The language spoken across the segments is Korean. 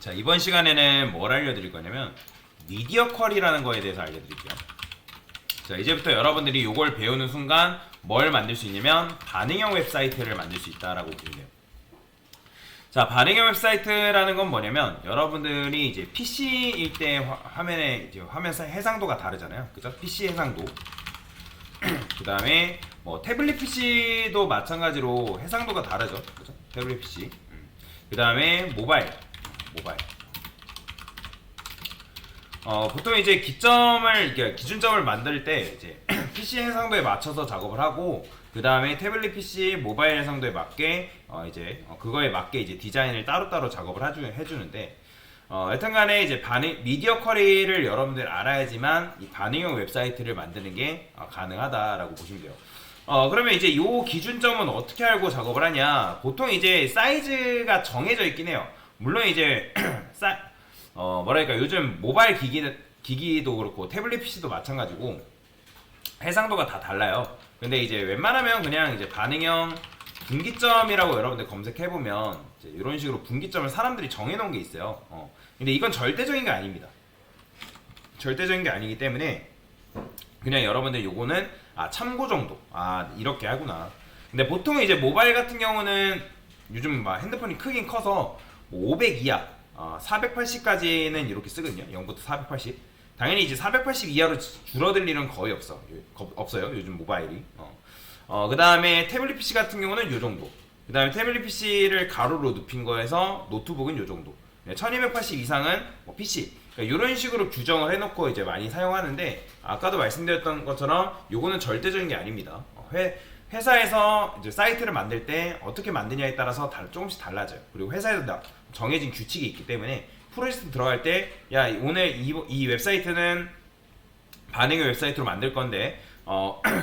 자, 이번 시간에는 뭘 알려드릴 거냐면 미디어 쿼리라는 거에 대해서 알려드릴게요. 자, 이제부터 여러분들이 이걸 배우는 순간 뭘 만들 수 있냐면 반응형 웹사이트를 만들 수 있다라고 보시면 돼요. 자, 반응형 웹사이트라는 건 뭐냐면 여러분들이 이제 PC일 때 화면에 이제 화면 해상도가 다르잖아요. 그죠? PC 해상도. 그 다음에 뭐 태블릿 PC도 마찬가지로 해상도가 다르죠. 그죠? 태블릿 PC. 그 다음에 모바일. 보통 이제 기준점을 만들 때 이제 PC 해상도에 맞춰서 작업을 하고, 그 다음에 태블릿 PC 모바일 해상도에 맞게 그거에 맞게 이제 디자인을 따로따로 작업을 해주는데, 여튼간에 이제 미디어 쿼리를 여러분들 알아야지만 이 반응형 웹사이트를 만드는 게 가능하다라고 보시면 돼요. 그러면 이제 이 기준점은 어떻게 알고 작업을 하냐? 보통 이제 사이즈가 정해져 있긴 해요. 물론 이제 뭐랄까, 요즘 모바일 기기도 그렇고 태블릿 PC도 마찬가지고 해상도가 다 달라요. 근데 이제 웬만하면 그냥 이제 반응형 분기점이라고 여러분들 검색해보면 이제 이런 식으로 분기점을 사람들이 정해놓은 게 있어요. 근데 이건 절대적인 게 아닙니다. 절대적인 게 아니기 때문에 그냥 여러분들 요거는 참고 정도, 이렇게 하구나. 근데 보통 이제 모바일 같은 경우는 요즘 막 핸드폰이 크긴 커서 뭐 500 이하, 480까지는 이렇게 쓰거든요. 0부터 480. 당연히 이제 480 이하로 줄어들 일은 거의 없어요. 요즘 모바일이. 그 다음에 태블릿 PC 같은 경우는 요 정도. 그 다음에 태블릿 PC를 가로로 눕힌 거에서 노트북은 요 정도. 1280 이상은 뭐 PC. 그러니까 이런 식으로 규정을 해놓고 이제 많이 사용하는데, 아까도 말씀드렸던 것처럼 요거는 절대적인 게 아닙니다. 회사에서 이제 사이트를 만들 때 어떻게 만드냐에 따라서 조금씩 달라져요. 그리고 회사에서 정해진 규칙이 있기 때문에 프로젝트 들어갈 때, 야, 오늘 이 웹사이트는 반응형 웹사이트로 만들 건데,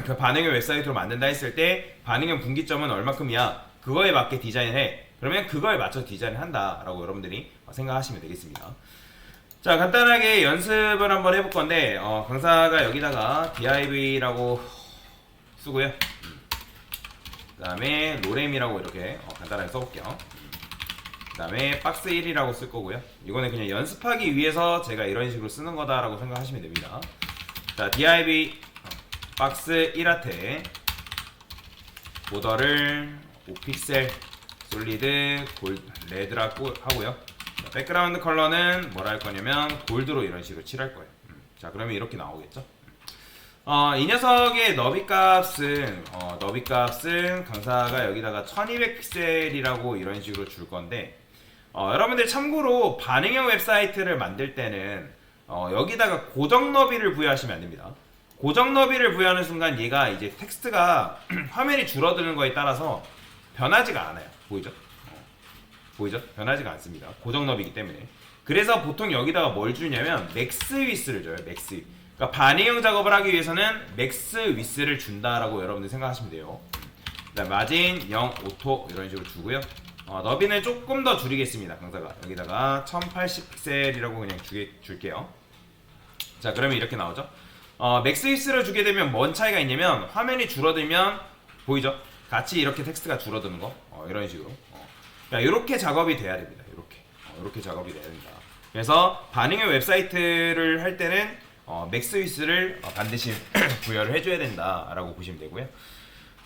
그 반응형 웹사이트로 만든다 했을 때 반응형 분기점은 얼마큼이야? 그거에 맞게 디자인을 해. 그러면 그거에 맞춰 디자인을 한다라고 여러분들이 생각하시면 되겠습니다. 자, 간단하게 연습을 한번 해볼 건데, 강사가 여기다가 div라고 쓰고요. 그 다음에 로렘이라고 이렇게 간단하게 써볼게요. 그 다음에 박스 1이라고 쓸 거고요. 이거는 그냥 연습하기 위해서 제가 이런 식으로 쓰는 거다라고 생각하시면 됩니다. 자, div 박스 1한테 보더를 5픽셀 솔리드 레드라고 하고요. 자, 백그라운드 컬러는 뭐라 할 거냐면 골드로 이런 식으로 칠할 거예요. 자, 그러면 이렇게 나오겠죠. 이 녀석의 너비 값은 강사가 여기다가 1200픽셀이라고 이런 식으로 줄 건데, 여러분들 참고로 반응형 웹사이트를 만들 때는 여기다가 고정 너비를 부여하시면 안 됩니다. 고정 너비를 부여하는 순간 얘가 이제 텍스트가 화면이 줄어드는 거에 따라서 변하지가 않아요. 보이죠? 변하지가 않습니다. 고정 너비이기 때문에. 그래서 보통 여기다가 뭘 주냐면 맥스 위스를 줘요. 맥스. 그러니까 반응형 작업을 하기 위해서는 맥스 위스를 준다라고 여러분들 생각하시면 돼요. 그다음 마진 0 오토 이런 식으로 주고요. 너비는 조금 더 줄이겠습니다. 강사가 여기다가 1080픽셀이라고 그냥 줄게요. 자, 그러면 이렇게 나오죠. 맥스 위스를 주게 되면 뭔 차이가 있냐면 화면이 줄어들면 보이죠? 같이 이렇게 텍스트가 줄어드는 거. 이런 식으로. 그러니까 이렇게 작업이 돼야 됩니다. 이렇게 작업이 돼야 됩니다. 그래서 반응형 웹사이트를 할 때는 맥스 위스를 반드시 부여를 해줘야 된다라고 보시면 되고요.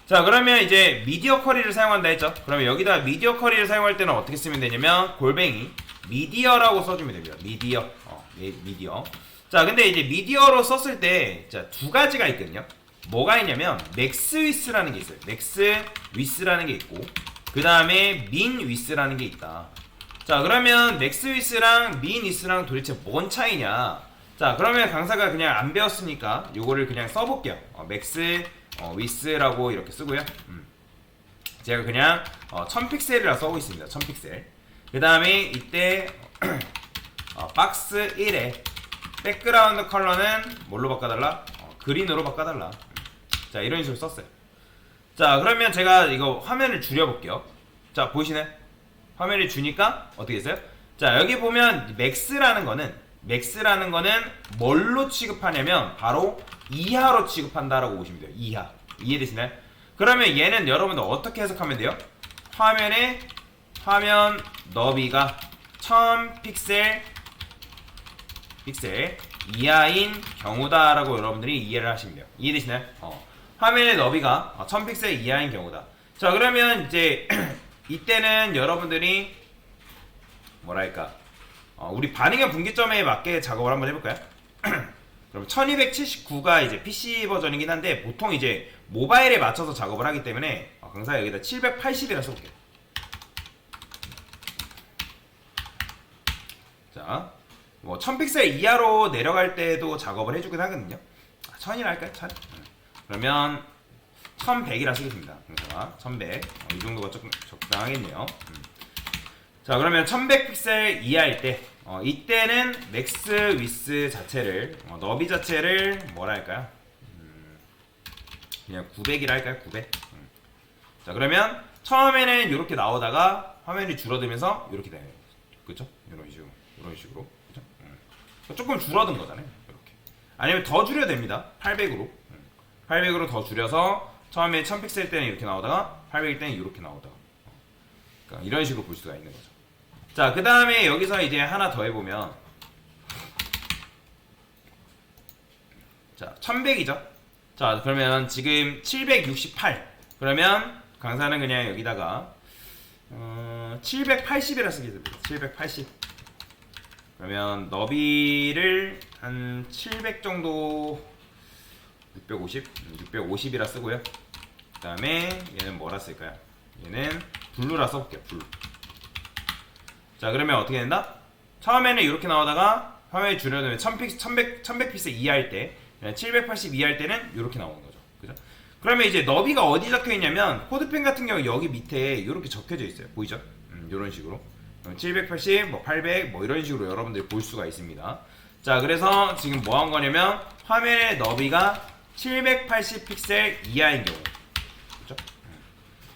자, 그러면 이제 미디어 쿼리를 사용한다 했죠. 그러면 여기다 미디어 쿼리를 사용할 때는 어떻게 쓰면 되냐면 골뱅이 미디어라고 써주면 됩니다. 미디어. 자, 근데 이제 미디어로 썼을 때 두 가지가 있거든요. 뭐가 있냐면 맥스 위스라는 게 있어요. 맥스 위스라는 게 있고, 그 다음에 민 위스라는 게 있다. 자, 그러면 맥스 위스랑 민 위스랑 도대체 뭔 차이냐? 자, 그러면 강사가 그냥 안 배웠으니까 요거를 그냥 써볼게요. 맥스 위스라고 이렇게 쓰고요. 제가 그냥 1000픽셀이라 써고 있습니다. 1000픽셀. 그 다음에 이때 박스 1에 백그라운드 컬러는 뭘로 바꿔달라? 그린으로 바꿔달라. 자, 이런 식으로 썼어요. 자, 그러면 제가 이거 화면을 줄여볼게요. 자, 보이시나요? 화면을 주니까 어떻게 됐어요? 자, 여기 보면 맥스라는 거는 뭘로 취급하냐면 바로 이하로 취급한다라고 보시면 돼요. 이하. 이해되시나요? 그러면 얘는 여러분들 어떻게 해석하면 돼요? 화면 너비가 1000픽셀 이하인 경우다라고 여러분들이 이해를 하시면 돼요. 이해되시나요? 화면의 너비가 1000픽셀 이하인 경우다. 자, 그러면 이제 이때는 여러분들이 뭐랄까 우리 반응의 분기점에 맞게 작업을 한번 해볼까요? 그럼 1279가 이제 PC 버전이긴 한데 보통 이제 모바일에 맞춰서 작업을 하기 때문에 강사 여기다 780이라 써볼게요. 자, 뭐 1000픽셀 이하로 내려갈 때도 작업을 해주긴 하거든요. 1000이라 할까요? 1000? 그러면 1100이라 쓰겠습니다. 강사가 1100. 이 정도가 조금 적당하겠네요. 자, 그러면 1100픽셀 이하일 때 이때는 맥스 위스 자체를 너비 자체를 뭐라 할까요? 그냥 900이라 할까요? 900. 자, 그러면 처음에는 이렇게 나오다가 화면이 줄어들면서 이렇게 돼요. 그렇죠? 이런 식으로. 그렇죠? 조금 줄어든 거잖아요. 이렇게. 아니면 더 줄여도 됩니다. 800으로. 800으로 더 줄여서 처음에 1000픽셀 때는 이렇게 나오다가 800일 때는 이렇게 나오다가. 그러니까 이런 식으로 볼 수가 있는 거죠. 자, 그 다음에 여기서 이제 하나 더 해보면, 자, 1100이죠. 자, 그러면 지금 768. 그러면 강사는 그냥 여기다가 780이라 쓰겠습니다. 780. 그러면 너비를 한 700 정도, 650이라 쓰고요. 그 다음에 얘는 뭐라 쓸까요? 얘는 블루라 써볼게요. 블루. 자, 그러면 어떻게 된다? 처음에는 이렇게 나오다가 화면이 줄여두면 1100픽셀 이하일 때, 780 이하일 때는 이렇게 나오는 거죠. 그죠? 그러면 이제 너비가 어디 적혀 있냐면 코드펜 같은 경우 여기 밑에 이렇게 적혀져 있어요. 보이죠? 이런 식으로 780, 뭐 800, 뭐 이런 식으로 여러분들이 볼 수가 있습니다. 자, 그래서 지금 뭐 한 거냐면 화면의 너비가 780픽셀 이하인 경우. 그죠?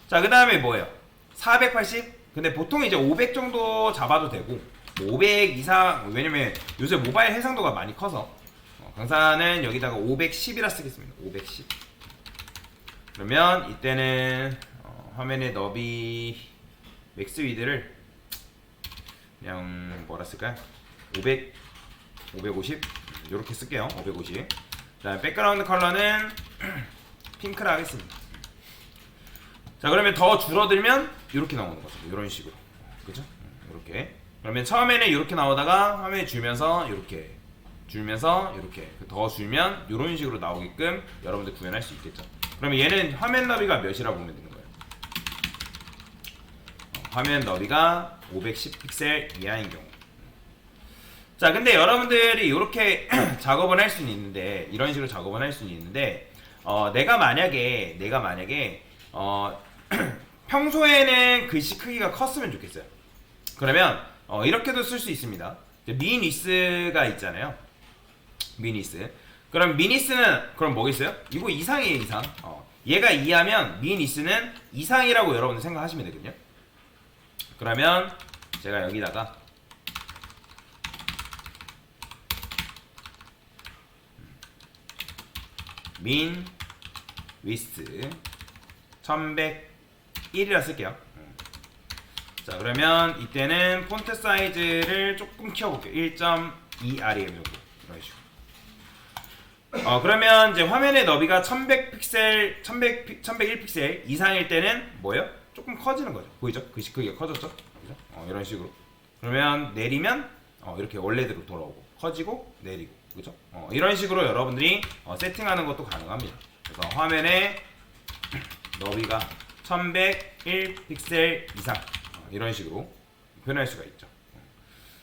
자, 그 다음에 뭐예요? 480? 근데 보통 이제 500 정도 잡아도 되고 500 이상, 왜냐면 요새 모바일 해상도가 많이 커서 강사는 여기다가 510이라 쓰겠습니다. 510. 그러면 이때는 화면의 너비 맥스 위드를 그냥 뭐라 쓸까요? 500, 550 이렇게 쓸게요. 550. 그다음에 백그라운드 컬러는 핑크라 하겠습니다. 자, 그러면 더 줄어들면 이렇게 나오는 거죠. 이런 식으로. 그죠? 이렇게. 그러면 처음에는 이렇게 나오다가 화면이 줄면서 이렇게 더 줄면 이런 식으로 나오게끔 여러분들 구현할 수 있겠죠. 그러면 얘는 화면 너비가 몇이라고 보면 되는 거예요? 화면 너비가 510픽셀 이하인 경우. 자, 근데 여러분들이 이렇게 작업을 할 수는 있는데, 이런 식으로 작업을 할 수는 있는데, 내가 만약에 평소에는 글씨 크기가 컸으면 좋겠어요. 그러면 이렇게도 쓸 수 있습니다. 미니스가 있잖아요. 미니스. 그럼 미니스는 그럼 뭐겠어요? 이거 이상이에요, 이상. 얘가 2하면 미니스는 이상이라고 여러분들 생각하시면 되거든요. 그러면 제가 여기다가 민 위스 1101이라 쓸게요. 자, 그러면 이때는 폰트 사이즈를 조금 키워볼게요. 1.2R이에요 정도. 이런 식으로. 그러면 이제 화면의 너비가 1101픽셀 이상일 때는 뭐예요? 조금 커지는 거죠. 보이죠? 글씨 크기가 커졌죠? 그죠? 이런 식으로. 그러면 내리면 이렇게 원래대로 돌아오고, 커지고 내리고, 그죠? 이런 식으로 여러분들이 세팅하는 것도 가능합니다. 그래서 화면의 너비가 1101픽셀 이상 이런 식으로 표현할 수가 있죠.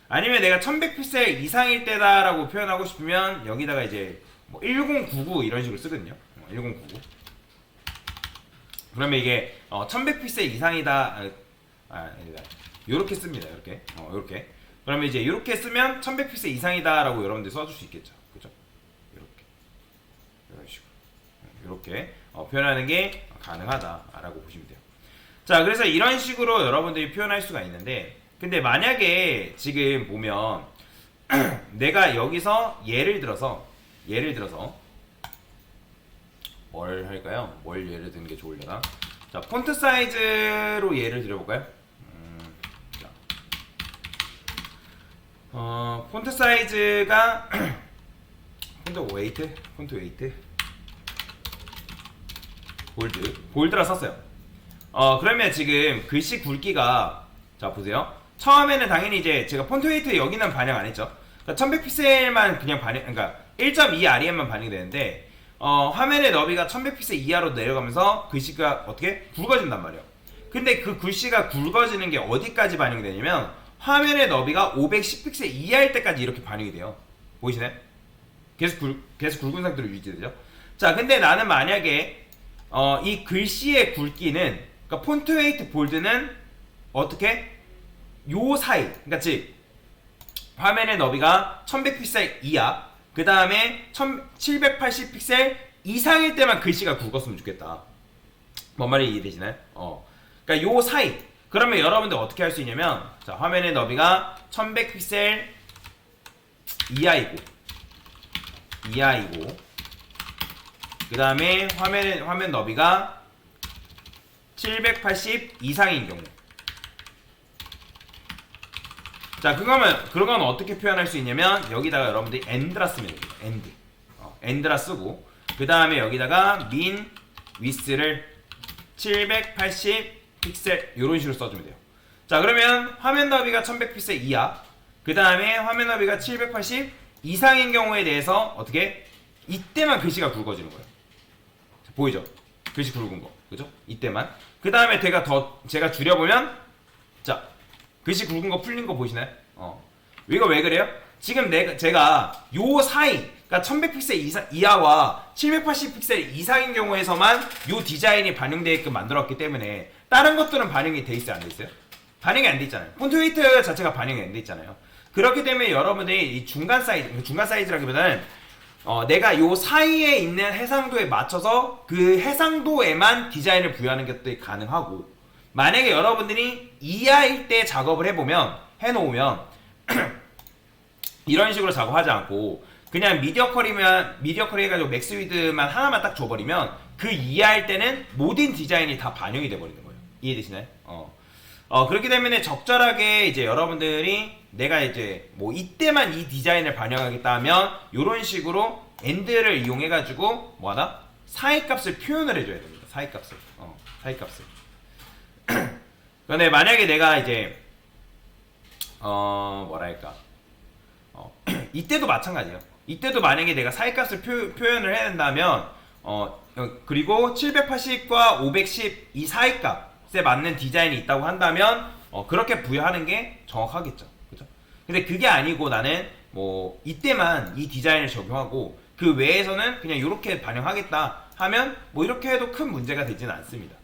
아니면 내가 1100픽셀 이상일 때다라고 표현하고 싶으면 여기다가 이제 뭐 1099 이런 식으로 쓰거든요. 1099. 그러면 이게 1100픽셀 이상이다. 요렇게 씁니다. 이렇게. 요렇게. 그러면 이제 이렇게 쓰면 1100픽셀 이상이다라고 여러분들 써줄 수 있겠죠. 그죠? 이렇게. 이런 식으로. 이렇게 표현하는 게 가능하다라고 보시면 돼요. 자, 그래서 이런 식으로 여러분들이 표현할 수가 있는데, 근데 만약에 지금 보면 내가 여기서 예를 들어서 뭘 할까요? 뭘 예를 드는 게 좋으려나? 자, 폰트 사이즈로 예를 들어볼까요? 폰트 사이즈가 폰트 웨이트 볼드라 썼어요. 그러면 지금 글씨 굵기가 자 보세요. 처음에는 당연히 이제 제가 폰트 웨이트 여기는 반영 안 했죠. 그러니까 1100픽셀만 그냥 반영, 그러니까 1.2 REM만 반영이 되는데 화면의 너비가 1100픽셀 이하로 내려가면서 글씨가 어떻게 굵어진단 말이에요. 근데 그 글씨가 굵어지는 게 어디까지 반영이 되냐면 화면의 너비가 510픽셀 이하일 때까지 이렇게 반영이 돼요. 보이시나요? 계속 굵은 상태로 유지되죠. 자, 근데 나는 만약에 이 글씨의 굵기는 그러니까 폰트 웨이트 볼드는 어떻게 요 사이, 그러니까 즉 화면의 너비가 1100픽셀 이하, 그 다음에 780픽셀 이상일 때만 글씨가 굵었으면 좋겠다. 뭔 말이 이해되시나요? 그러니까 요 사이. 그러면 여러분들 어떻게 할 수 있냐면 자, 화면의 너비가 1100픽셀 이하이고 그 다음에 화면 너비가 780 이상인 경우. 자, 그건 어떻게 표현할 수 있냐면 여기다가 여러분들이 엔드라 쓰면 됩니다. 엔드라 쓰고 그 다음에 여기다가 민 위스를 780 픽셀 이런 식으로 써주면 돼요. 자, 그러면 화면 너비가 1100픽셀 이하, 그 다음에 화면 너비가 780 이상인 경우에 대해서 어떻게 이때만 글씨가 굵어지는 거예요. 자, 보이죠? 글씨 굵은 거, 그죠? 이때만. 그 다음에 제가 줄여보면 자, 글씨 굵은 거 풀린 거 보이시나요? 이거 왜 그래요? 지금 제가 요 사이, 그러니까 1100픽셀 이하와 780픽셀 이상인 경우에서만 요 디자인이 반영되게끔 만들었기 때문에 다른 것들은 반영이 돼 있어요, 안 돼 있어요? 반영이 안 돼 있잖아요. 폰트 웨이트 자체가 반영이 안 돼 있잖아요. 그렇기 때문에 여러분들이 이 중간 사이즈라기보다는 내가 요 사이에 있는 해상도에 맞춰서 그 해상도에만 디자인을 부여하는 것들이 가능하고, 만약에 여러분들이 이하일 때 작업을 해놓으면 이런 식으로 작업하지 않고 그냥 미디어 컬이 해가지고 맥스 위드만 하나만 딱 줘버리면 그 이하일 때는 모든 디자인이 다 반영이 돼버리는 거예요. 이해되시나요? 그렇기 때문에 적절하게 이제 여러분들이 내가 이제 뭐 이때만 이 디자인을 반영하겠다 하면 이런 식으로 엔드를 이용해가지고 뭐하나? 사이값을 표현을 해줘야 됩니다. 사이값을. 근데 만약에 내가 이제 뭐랄까 이때도 마찬가지예요. 이때도 만약에 내가 사이값을 표현을 해야 된다면 그리고 780과 510 이 사이값에 맞는 디자인이 있다고 한다면 그렇게 부여하는 게 정확하겠죠. 그죠? 근데 그게 아니고 나는 뭐 이때만 이 디자인을 적용하고 그 외에서는 그냥 이렇게 반영하겠다 하면 뭐 이렇게 해도 큰 문제가 되지는 않습니다.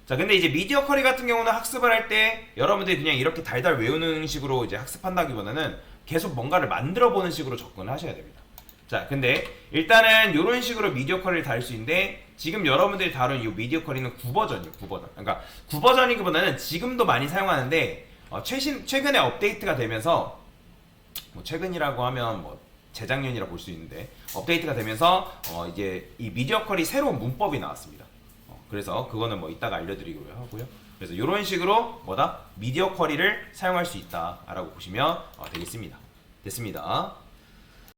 자, 근데 이제 미디어 쿼리 같은 경우는 학습을 할 때 여러분들이 그냥 이렇게 달달 외우는 식으로 이제 학습한다기보다는 계속 뭔가를 만들어 보는 식으로 접근을 하셔야 됩니다. 자, 근데 일단은 이런 식으로 미디어 쿼리를 다룰 수 있는데 지금 여러분들이 다룬 이 미디어 쿼리는 9버전이에요. 9버전. 그러니까 9버전이기보다는 지금도 많이 사용하는데 최근에 업데이트가 되면서 뭐 최근이라고 하면 뭐 재작년이라 볼 수 있는데 업데이트가 되면서 이제 이 미디어 쿼리 새로운 문법이 나왔습니다. 그래서 그거는 뭐 이따가 알려드리기로 하고요. 그래서 이런 식으로 미디어 쿼리를 사용할 수 있다라고 보시면 되겠습니다. 됐습니다.